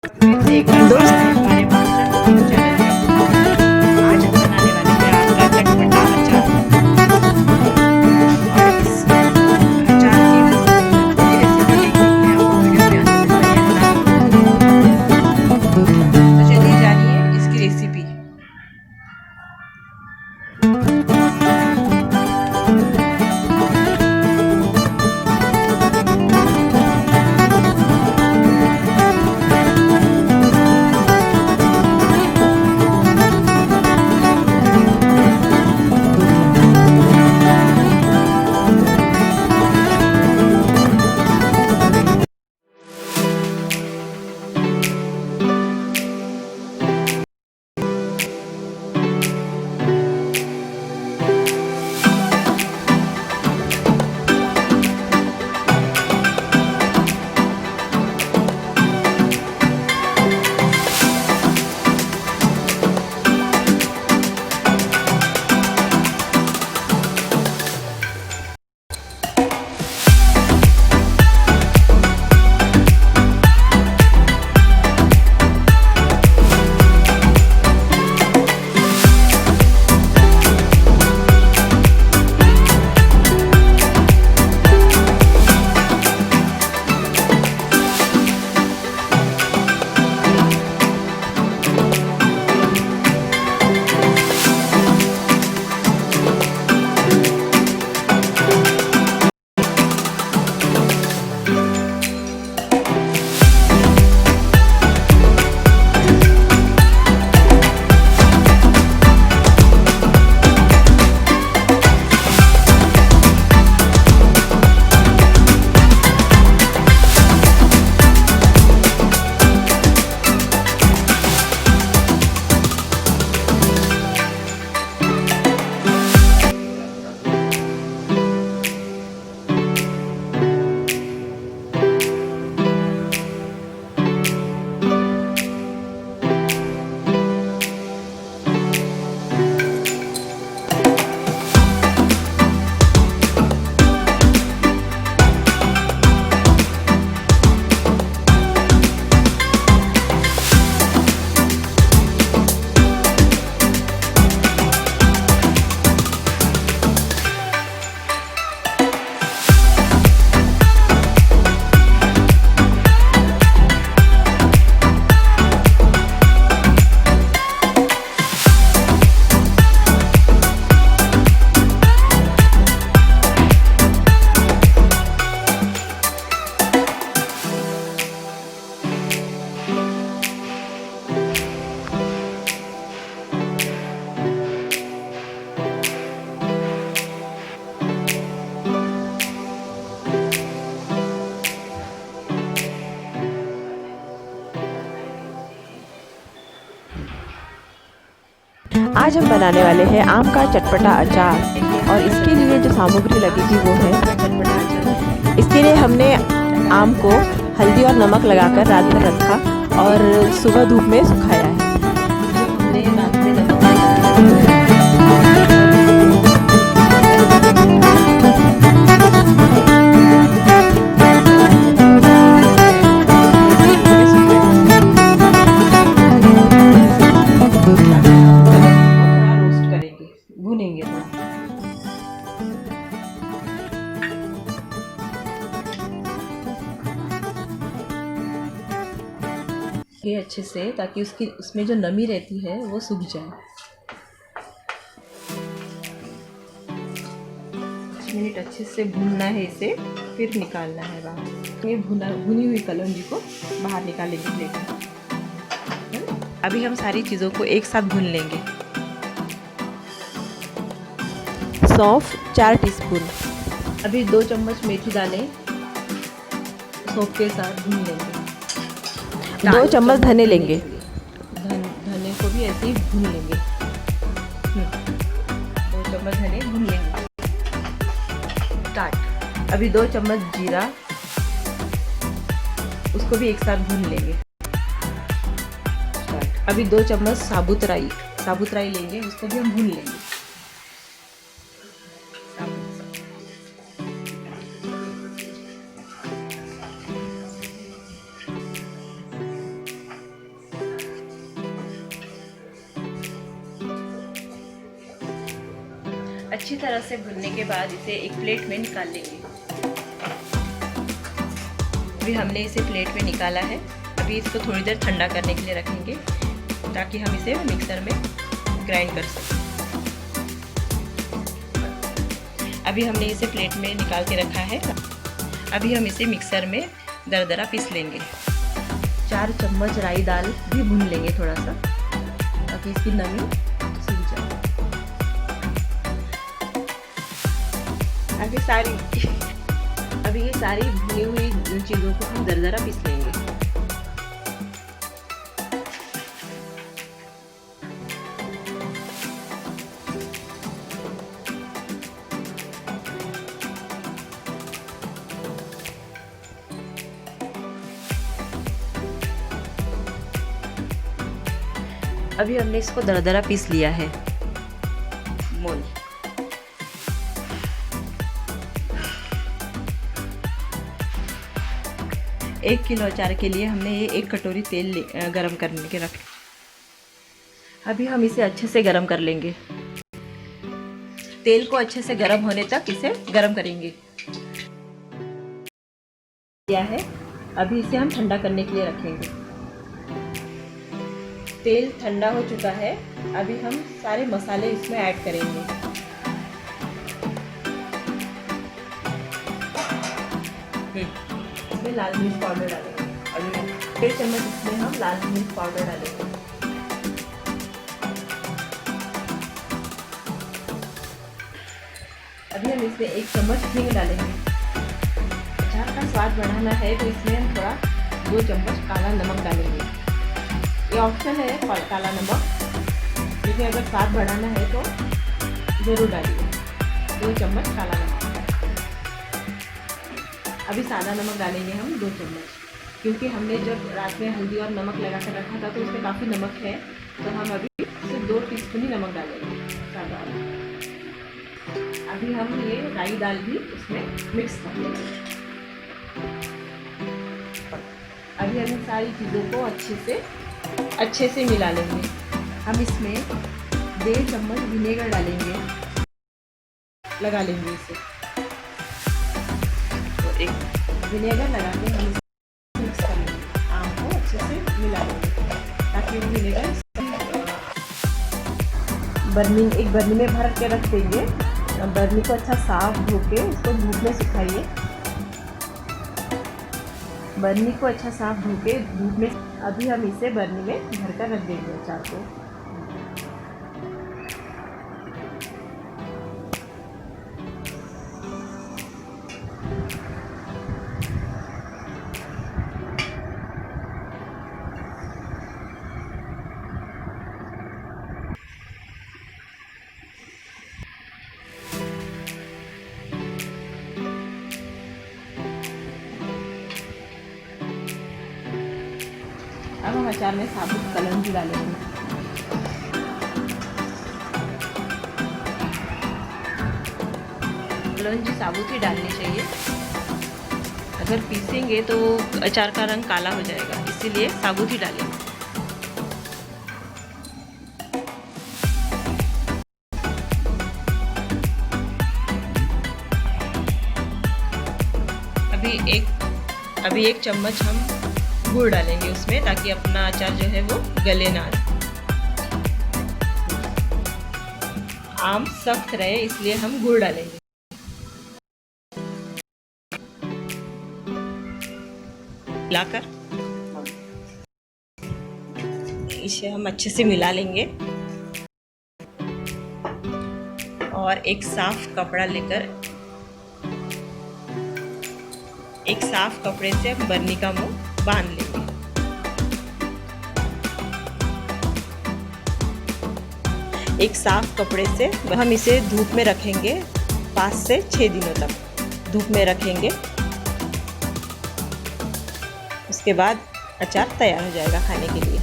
एक बार दोस्त हमारे मास्टर कुकिंग चैनल में। आज हम बनाने वाले हैं आम का चटपटा अचार। और इस अचार की रेसिपी देखने के लिए आपको वीडियो में अंत तक बने रहना। तो चलिए जानिए इसकी रेसिपी। आज हम बनाने वाले हैं आम का चटपटा अचार। और इसके लिए जो सामग्री लगेगी वो है चटपटा अचार। इसके लिए हमने आम को हल्दी और नमक लगाकर रात भर रखा और सुबह धूप में सुखाया है। हमने रात में नमक भूनेंगे थोड़ा। ये अच्छे से, ताकि उसमें जो नमी रहती है वो सूख जाए। 5 मिनट अच्छे से भूनना है इसे, फिर निकालना है बाहर। ये भुनी हुई कलौंजी को बाहर निकालेंगे प्लेट में। अभी हम सारी चीज़ों को एक साथ भून लेंगे। सौंफ 4 टीस्पून, अभी 2 चम्मच मेथी दाने सौंफ के साथ भून लेंगे। 2 चम्मच धने लेंगे। धने को भी ऐसे ही भून लेंगे। 2 चम्मच धने भून लेंगे। स्टार्ट। अभी 2 चम्मच जीरा, उसको भी एक साथ भून लेंगे। स्टार्ट। अभी 2 चम्मच साबुत राई लेंगे, उसको भी हम भून लेंगे। अच्छी तरह से भुनने के बाद इसे एक प्लेट में निकाल लेंगे। अभी हमने इसे प्लेट में निकाला है। अभी इसको थोड़ी देर ठंडा करने के लिए रखेंगे ताकि हम इसे मिक्सर में ग्राइंड कर सकें। अभी हमने इसे प्लेट में निकाल के रखा है। अभी हम इसे मिक्सर में दरदरा पीस लेंगे। 4 चम्मच राई दाल भी भून लेंगे थोड़ा सा ताकि इसकी नमी सूख जाए। अभी ये सारी भुनी हुई चीज़ों को हम दरदरा पीस लेंगे। अभी हमने इसको दरदरा पीस लिया है। मोल 1 किलो अचार के लिए हमने ये 1 कटोरी तेल गरम करने के रख। अभी हम इसे अच्छे से गरम कर लेंगे। तेल को अच्छे से गरम होने तक इसे गरम करेंगे। क्या है, अभी इसे हम ठंडा करने के लिए रखेंगे। तेल ठंडा हो चुका है। अभी हम सारे मसाले इसमें ऐड करेंगे। इसमें लाल मिर्च पाउडर डालेंगे। अभी 1 चम्मच इसमें हम लाल मिर्च पाउडर डालेंगे। अभी हम इसमें 1 चम्मच हींग डालेंगे। अचार का स्वाद बढ़ाना है तो इसमें हम थोड़ा 2 चम्मच काला नमक डालेंगे। ये ऑप्शन है काला नमक, लेकिन अगर स्वाद बढ़ाना है तो ज़रूर डालिए 2 चम्मच काला नमक। अभी सादा नमक डालेंगे हम 2 चम्मच, क्योंकि हमने जब रात में हल्दी और नमक लगा कर रखा था तो उसमें काफ़ी नमक है, तो हम अभी सिर्फ 2 टीस्पून ही नमक डालेंगे सादा। अभी हम ये राई दाल भी उसमें मिक्स कर लेंगे। अभी हम इन सारी चीज़ों को अच्छे से मिला लेंगे। हम इसमें 1.5 चम्मच विनेगर डालेंगे, लगा लेंगे इसे। तो एक विनेगर लगा के हम इसे मिक्स कर लेंगे। आम को अच्छे से मिला लेंगे ताकि वो विनेगर एक बर्नी में भर के रख देंगे। बर्नी को अच्छा साफ धो के उसको धूप में सुखाइए। बर्नी को अच्छा साफ धो के धूप में। अभी हम इसे बर्नी में भर कर रख देंगे अचार को। अब हम अचार में साबुत कलौंजी डालेंगे। कलौंजी साबुत ही डालनी चाहिए। अगर पीसेंगे तो अचार का रंग काला हो जाएगा, इसीलिए साबुत ही डालेंगे। अभी एक चम्मच हम गुड़ डालेंगे उसमें, ताकि अपना अचार जो है वो गले ना। आम सख्त रहे इसलिए हम गुड़ डालेंगे। मिलाकर इसे हम अच्छे से मिला लेंगे और एक साफ कपड़ा लेकर एक साफ कपड़े से हम बर्नी का मुंह बांध लेंगे। एक साफ कपड़े से हम इसे धूप में रखेंगे 5 से 6 दिनों तक धूप में रखेंगे। उसके बाद अचार तैयार हो जाएगा खाने के लिए।